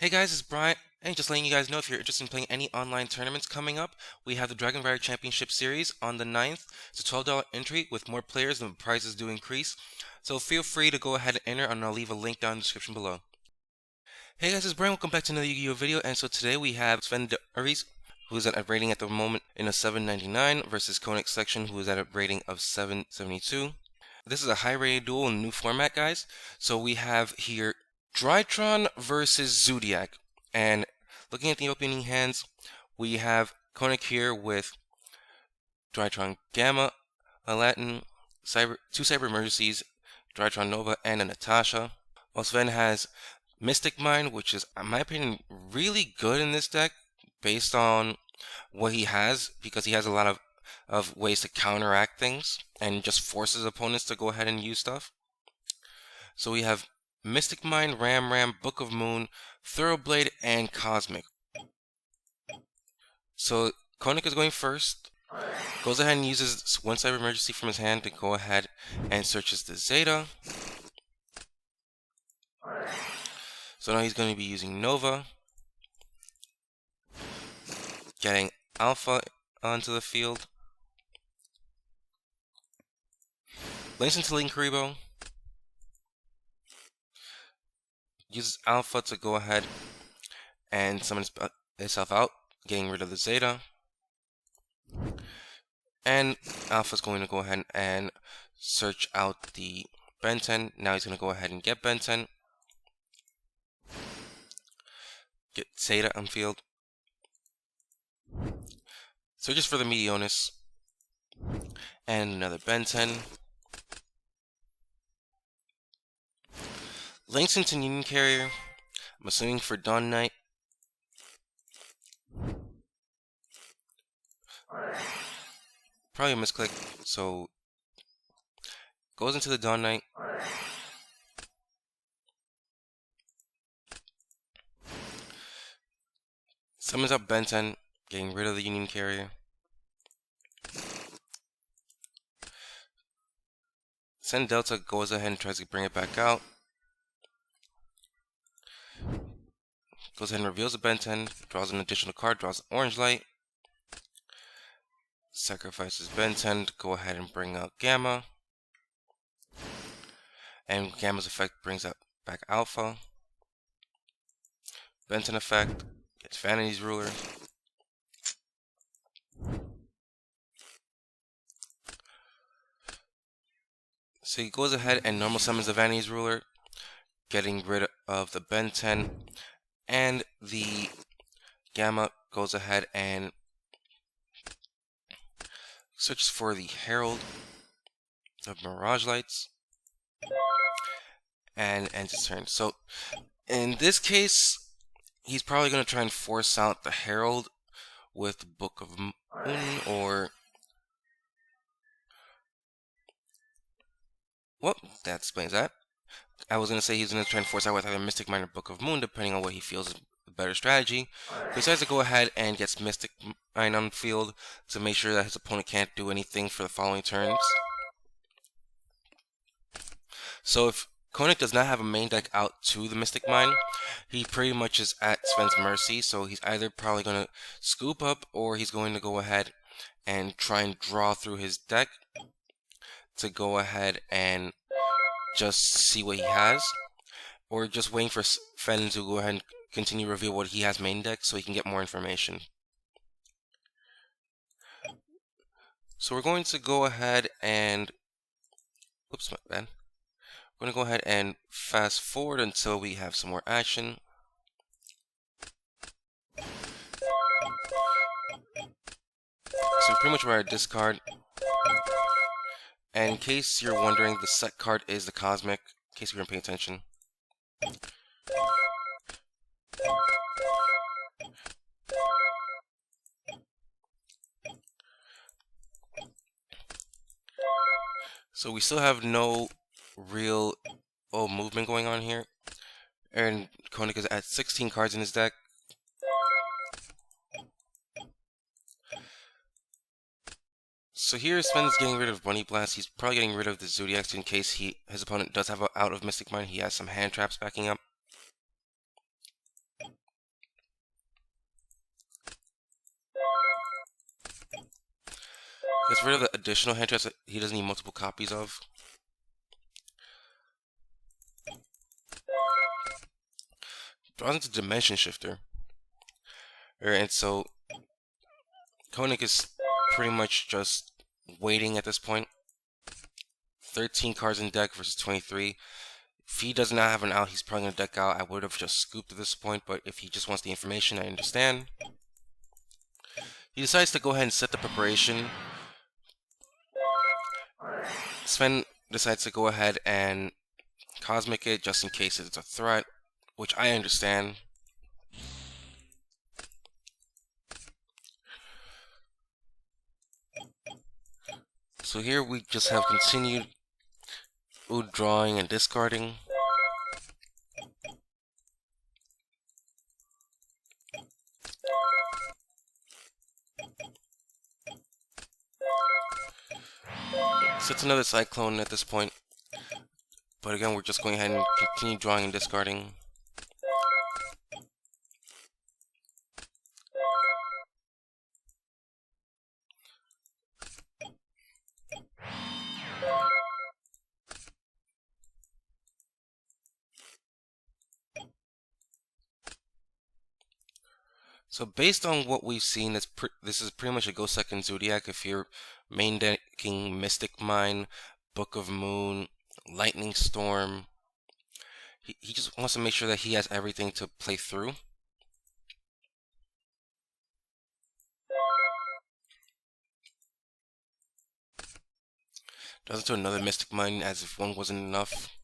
Hey guys, it's Brian, and just letting you guys know if you're interested in playing any online tournaments coming up, we have the DWYRKRB Championship Series on the 9th. It's a $12 entry with more players and the prizes do increase. So feel free to go ahead and enter, and I'll leave a link down in the description below. Hey guys, it's Brian. Welcome back to another Yu-Gi-Oh video. And so today we have Sven Aries, who is at a rating at the moment in a 799, versus Koenig Section, who is at a rating of 772. This is a high-rated duel in a new format, guys. So we have here Drytron versus Zoodiac. And looking at the opening hands, we have Koenig here with Drytron Gamma, a Latin, two Cyber Emergencies, Drytron Nova, and a Natasha. While Sven has Mystic Mind, which is, in my opinion, really good in this deck based on what he has, because he has a lot of ways to counteract things and just forces opponents to go ahead and use stuff. So we have Mystic Mind, Ram, Book of Moon, Thoroughblade, and Cosmic. So Koenig is going first. Goes ahead and uses one Cyber Emergency from his hand to go ahead and searches the Zeta. So now he's going to be using Nova, getting Alpha onto the field. Links into NWYRKRB. Uses Alpha to go ahead and summon itself out, getting rid of the Zeta. And Alpha's going to go ahead and search out the Ben 10. Now he's going to go ahead and get Ben 10. Get Zeta on field. Searches for the Meteonis. And another Ben 10. Links into Union Carrier. I'm assuming for Dawn Knight. Probably a misclick, so goes into the Dawn Knight. Summons up Ben 10, getting rid of the Union Carrier. Send Delta goes ahead and tries to bring it back out. Goes ahead and reveals the Ben 10, draws an additional card, draws Orange Light. Sacrifices Ben 10 to go ahead and bring out Gamma. And Gamma's effect brings up back Alpha. Ben 10 effect gets Vanity's Ruler. So he goes ahead and normal summons the Vanity's Ruler, getting rid of the Ben 10, and the Gamma goes ahead and searches for the Herald of Mirage Lights and ends his turn. So in this case, he's probably going to try and force out the Herald with Book of Moon, or well, that explains that. I was going to say he's going to try and force out with either Mystic Mind or Book of Moon, depending on what he feels is a better strategy. He decides to go ahead and gets Mystic Mind on the field to make sure that his opponent can't do anything for the following turns. So if Koenig does not have a main deck out to the Mystic Mind, he pretty much is at Sven's mercy. So he's either probably going to scoop up, or he's going to go ahead and try and draw through his deck to go ahead and just see what he has, or just waiting for Sven to go ahead and continue to reveal what he has main deck so he can get more information. So we're going to go ahead and oops, my bad. We're going to go ahead and fast forward until we have some more action. So pretty much we're at discard. And in case you're wondering, the set card is the Cosmic, in case you weren't paying attention. So we still have no real movement going on here. And Koenig is at 16 cards in his deck. So here Sven's getting rid of Bunny Blast. He's probably getting rid of the Zoodiacs in case his opponent does have out of Mystic Mind. He has some hand traps backing up. Gets rid of the additional hand traps that he doesn't need multiple copies of. Draws into Dimension Shifter. And so Koenig is pretty much just waiting at this point. 13 cards in deck versus 23. If he does not have an out, he's probably going to deck out. I would have just scooped at this point, but if he just wants the information, I understand. He decides to go ahead and set the preparation. Sven decides to go ahead and Cosmic it just in case it's a threat, which I understand. So here we just have continued drawing and discarding. So it's another Cyclone at this point. But again, we're just going ahead and continue drawing and discarding. So based on what we've seen, this is pretty much a go second Zoodiac. If you're main decking Mystic Mine, Book of Moon, Lightning Storm, he just wants to make sure that he has everything to play through. Does into another Mystic Mine as if one wasn't enough.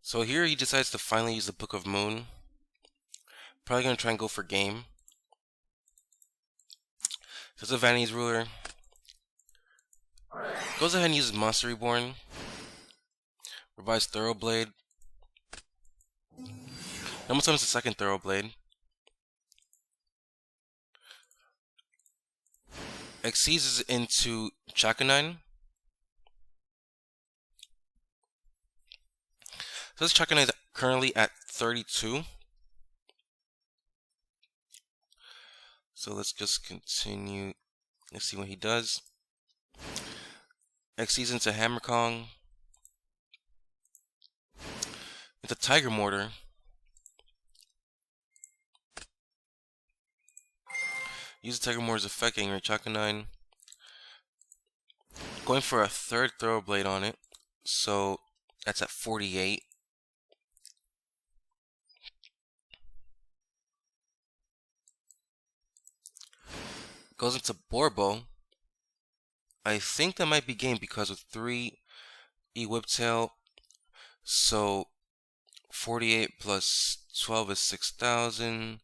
So here he decides to finally use the Book of Moon. Probably going to try and go for game. There's a Vanity's Ruler. Goes ahead and uses Monster Reborn. Revives Thoroughblade. Almost summons the second Thoroughblade. Exceeds into Chakanine. So this Chakanine is currently at 32. So let's just continue. Let's see what he does. Exceeds into Hammer Kong. Into Tiger Mortar. Use Tiger Mortar's effect, getting rid of Chakanine. Going for a third Thoroughblade on it. So that's at 48. Goes into Borbo. I think that might be game because of 3 E-Whiptail. So 48 plus 12 is 6,000.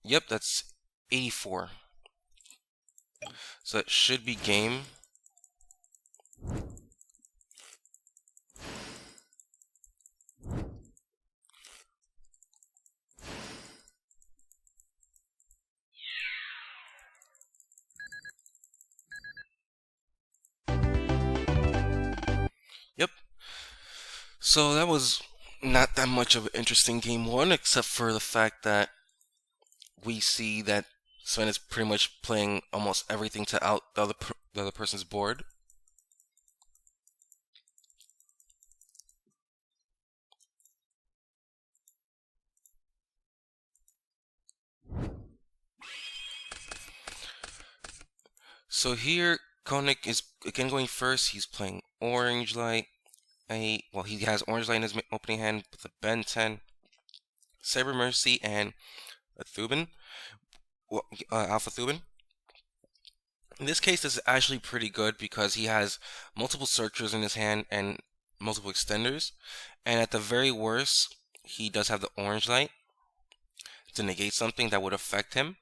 Yep, that's 84. So it should be game. Yep. So that was not that much of an interesting game one, except for the fact that we see that Sven is pretty much playing almost everything to out the other person's board. So here, Koenig is again going first. He's playing Orange Light. Well, he has Orange Light in his opening hand with the Ben 10, Saber Mercy, and a Thuban. Well, Alpha Thuban. In this case, this is actually pretty good because he has multiple searchers in his hand and multiple extenders. And at the very worst, he does have the Orange Light to negate something that would affect him.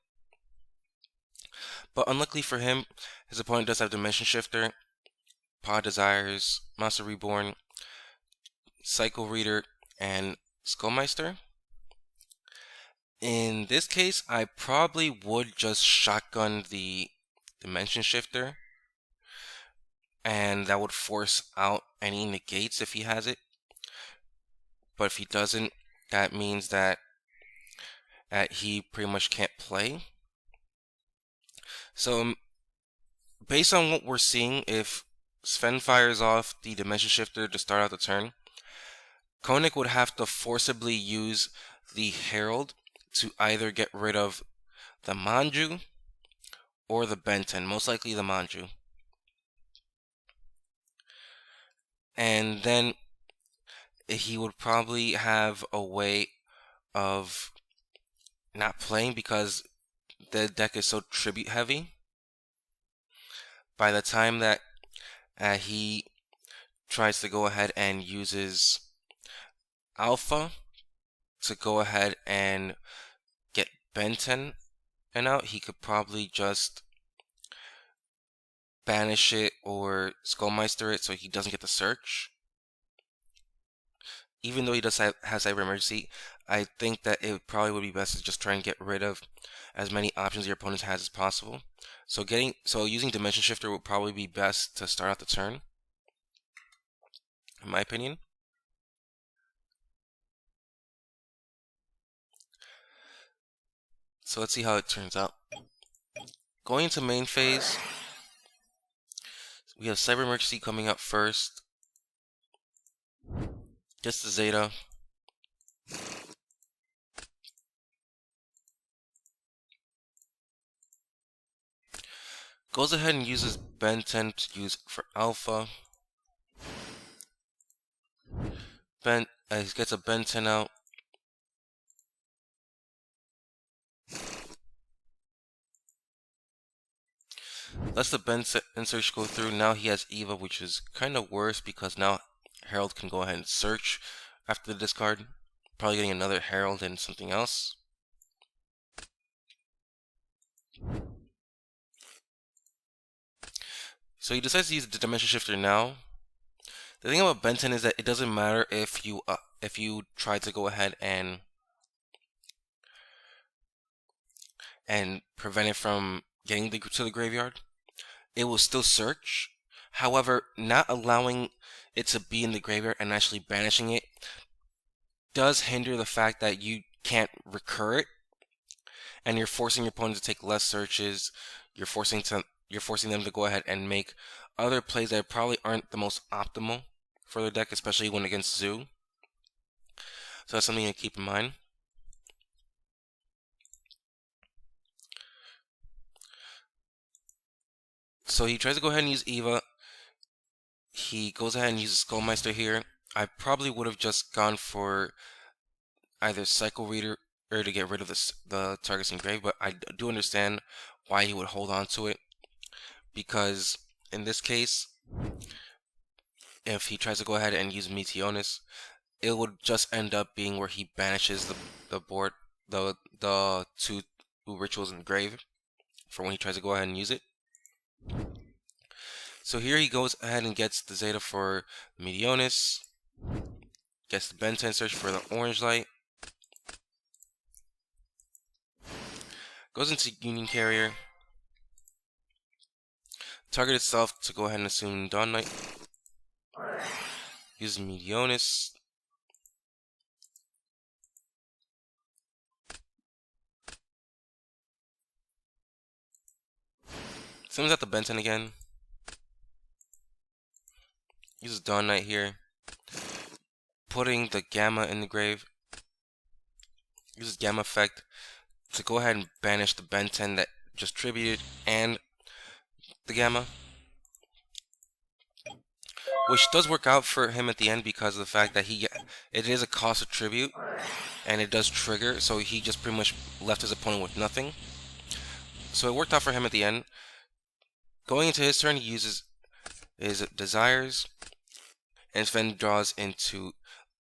But unluckily for him, his opponent does have Dimension Shifter. Pod Desires, Master Reborn, Cycle Reader, and Skullmeister. In this case, I probably would just shotgun the Dimension Shifter, and that would force out any negates if he has it. But if he doesn't, that means that he pretty much can't play. So based on what we're seeing, if Sven fires off the Dimension Shifter to start out the turn, Koenig would have to forcibly use the Herald to either get rid of the Manju or the Benten, most likely the Manju. And then he would probably have a way of not playing because the deck is so tribute heavy. By the time that he tries to go ahead and uses Alpha to go ahead and get Benten and out, he could probably just banish it or Skullmeister it so he doesn't get the search. Even though he does has Cyber Emergency, I think that it probably would be best to just try and get rid of as many options your opponent has as possible. So using Dimension Shifter would probably be best to start out the turn, in my opinion. So let's see how it turns out. Going into main phase, we have Cyber Emergency coming up first. Gets the Zeta. Goes ahead and uses Benten to use for Alpha. He gets a Benten out. Lets the Benten search go through. Now he has Eva, which is kind of worse because now Herald can go ahead and search after the discard. Probably getting another Herald and something else. So he decides to use the Dimension Shifter now. The thing about Benten is that it doesn't matter if you try to go ahead and prevent it from getting to the graveyard. It will still search. However, not allowing it to be in the graveyard and actually banishing it does hinder the fact that you can't recur it, and you're forcing your opponent to take less searches. You're forcing them to go ahead and make other plays that probably aren't the most optimal for their deck, especially when against Zoo. So that's something to keep in mind. So he tries to go ahead and use Eva. He goes ahead and uses Skullmeister here. I probably would have just gone for either Cycle Reader or to get rid of the target's engrave, but I do understand why he would hold on to it, because in this case, if he tries to go ahead and use Meteonis, it would just end up being where he banishes the board, the two rituals in the grave for when he tries to go ahead and use it. So here he goes ahead and gets the Zeta for Meteonis, gets the Benten search for the orange light, goes into Union Carrier, target itself to go ahead and assume Dawn Knight, uses Meteonis, sends out the Benten again, uses Dawn Knight here, putting the Gamma in the grave, uses Gamma effect to go ahead and banish the Benten that just tributed and the Gamma, which does work out for him at the end because of the fact that it is a cost of tribute and it does trigger, so he just pretty much left his opponent with nothing. So it worked out for him at the end. Going into his turn, he uses his Desires and then draws into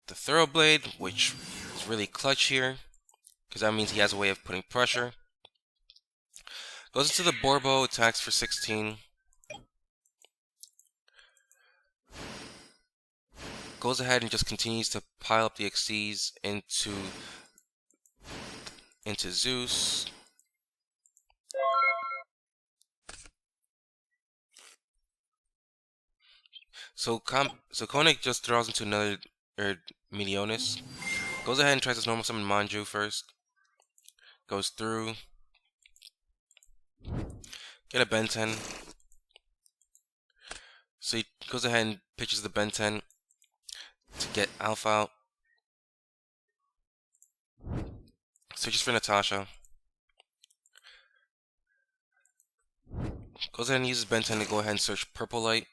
the Thoroughblade, which is really clutch here because that means he has a way of putting pressure. Goes into the Borbo, attacks for 16. goes ahead and just continues to pile up the XCs into Zeus. So Koenig just draws into another Milionis. Goes ahead and tries to normal summon Manju first. Goes through. Get a Ben 10. So he goes ahead and pitches the Ben 10 to get Alpha out. Searches for Natasha. Goes ahead and uses Ben 10 to go ahead and search Purple Light.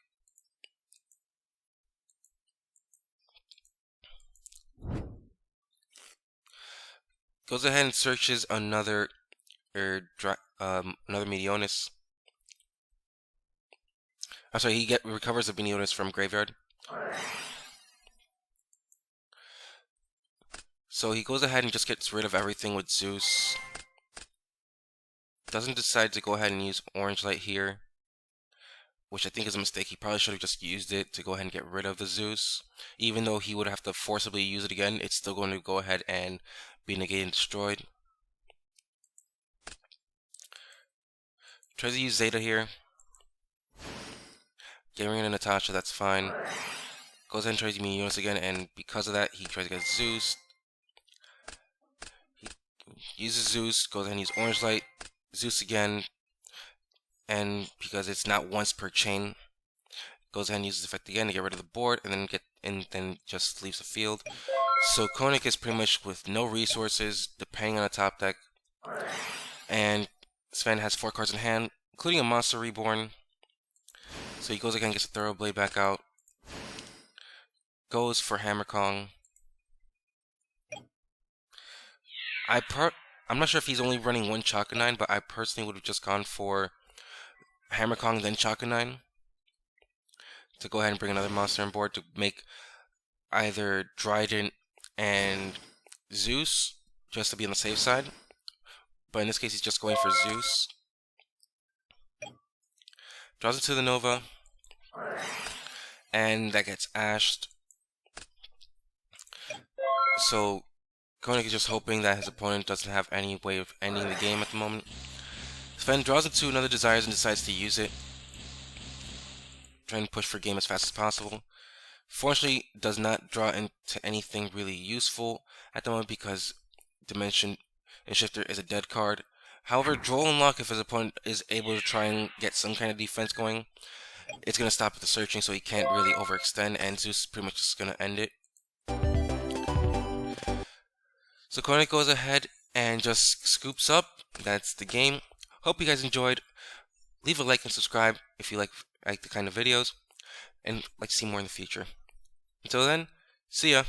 Goes ahead and searches another Milionis. I'm sorry, he recovers a Milionis from graveyard. So he goes ahead and just gets rid of everything with Zeus. Doesn't decide to go ahead and use Orange Light here, which I think is a mistake. He probably should have just used it to go ahead and get rid of the Zeus. Even though he would have to forcibly use it again, it's still going to go ahead and be negated and destroyed. Tries to use Zeta here. Getting rid of Natasha, that's fine. Goes ahead and tries to use Milionis again, and because of that, he tries to get Zeus. He uses Zeus, goes ahead and uses Orange Light, Zeus again, and because it's not once per chain, goes ahead and uses the effect again to get rid of the board, and then just leaves the field. So Koenig is pretty much with no resources, depending on the top deck, and Sven has 4 cards in hand, including a Monster Reborn. So he goes again and gets a Thorough Blade back out. Goes for Hammer Kong. I'm not sure if he's only running one Chaka 9, but I personally would have just gone for Hammer Kong then Chaka 9 to go ahead and bring another monster on board to make either Drytron and Zeus just to be on the safe side. But in this case, he's just going for Zeus. Draws it to the Nova, and that gets ashed. So Koenig is just hoping that his opponent doesn't have any way of ending the game at the moment. Sven draws it to another Desires and decides to use it, trying to push for game as fast as possible. Fortunately, does not draw into anything really useful at the moment because Dimension Shifter is a dead card. However, Droll Unlock, if his opponent is able to try and get some kind of defense going, it's going to stop at the searching, so he can't really overextend, and Zeus is pretty much just going to end it. So Koenig goes ahead and just scoops up. That's the game. Hope you guys enjoyed. Leave a like and subscribe if you like the kind of videos and like to see more in the future. Until then, see ya.